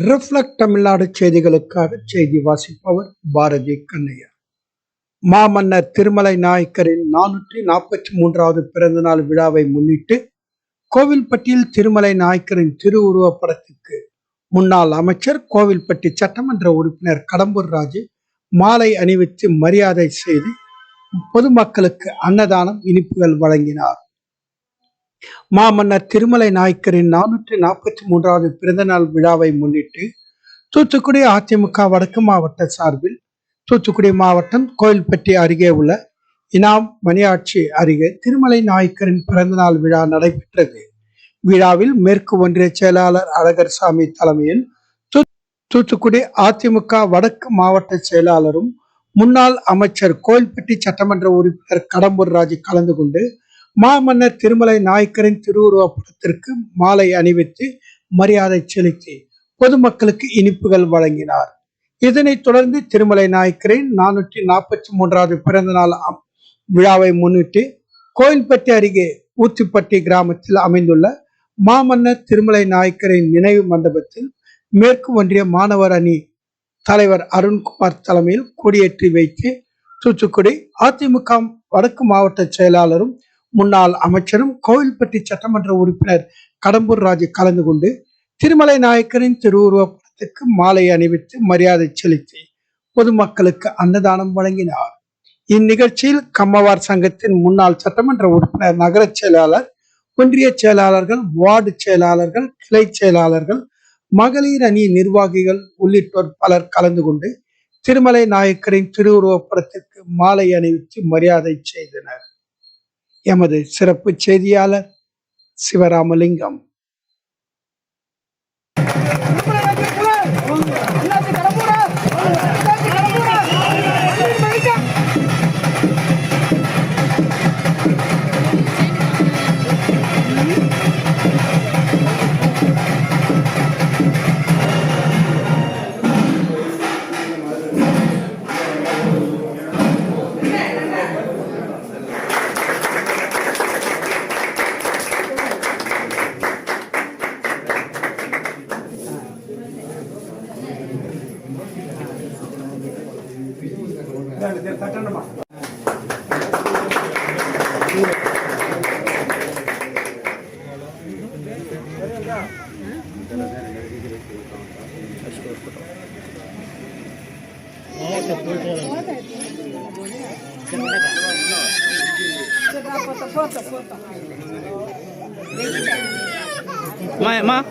Reflect Tamil Nadu செய்திகளுக்காக செய்தி வாசிப்பவர் பாரதி கண்ணையா. மாமன்னர் திருமலை நாயக்கரின் 443வது பிறந்தநாள் விழாவை முன்னிட்டு கோவில்பட்டியில் திருமலை நாயக்கரின் திருவுருவப் படத்திற்கு முன்னாள் அமைச்சர், கோவில்பட்டி சட்டமன்ற உறுப்பினர் கடம்பூர் ராஜு மாலை அணிவித்து மரியாதை செய்து பொதுமக்களுக்கு அன்னதானம், இனிப்புகள் வழங்கினார். மாமன்னர் திருமலை நாயக்கரின் 443வது பிறந்தநாள் விழாவை முன்னிட்டு தூத்துக்குடி அதிமுக வடக்கு மாவட்ட சார்பில் தூத்துக்குடி மாவட்டம் கோவில்பட்டி அருகே உள்ள இனாம் மணியாட்சி அருகே திருமலை நாயக்கரின் பிறந்தநாள் விழா நடைபெற்றது. விழாவில் மேற்கு ஒன்றிய செயலாளர் அழகர்சாமி தலைமையில் தூத்துக்குடி அதிமுக வடக்கு மாவட்ட செயலாளரும் முன்னாள் அமைச்சர், கோவில்பட்டி சட்டமன்ற உறுப்பினர் கடம்பூர் ராஜு கலந்து கொண்டு மாமன்னர் திருமலை நாயக்கரின் திருவுருவப் படத்திற்கு மாலை அணிவித்து மரியாதை செலுத்தி பொதுமக்களுக்கு இனிப்புகள் வழங்கினார். இதனைத் தொடர்ந்து திருமலை நாயக்கரின் 443வது பிறந்த நாள் விழாவை முன்னிட்டு கோவில்பட்டி அருகே ஊத்திப்பட்டி கிராமத்தில் அமைந்துள்ள மாமன்னர் திருமலை நாயக்கரின் நினைவு மண்டபத்தில் மேற்கு ஒன்றிய மாணவர் அணி தலைவர் அருண்குமார் தலைமையில் கொடியேற்றி வைத்து தூத்துக்குடி அதிமுக வடக்கு மாவட்ட செயலாளரும் முன்னாள் அமைச்சரும் கோவில்பட்டி சட்டமன்ற உறுப்பினர் கடம்பூர் ராஜு கலந்து கொண்டு திருமலை நாயக்கரின் திருவுருவப் படத்துக்கு மாலை அணிவித்து மரியாதை செலுத்தி பொதுமக்களுக்கு அன்னதானம் வழங்கினார். இந்நிகழ்ச்சியில் கம்மவார் சங்கத்தின் முன்னாள் சட்டமன்ற உறுப்பினர், நகர செயலாளர், ஒன்றிய செயலாளர்கள், வார்டு செயலாளர்கள், கிளை செயலாளர்கள், மகளிர் அணி நிர்வாகிகள் உள்ளிட்டோர் பலர் கலந்து கொண்டு திருமலை நாயக்கரின் திருவுருவப் படத்திற்கு மாலை அணிவித்து மரியாதை செய்தனர். எமது சிறப்பு செய்தியாளர் சிவராமலிங்கம். Ma.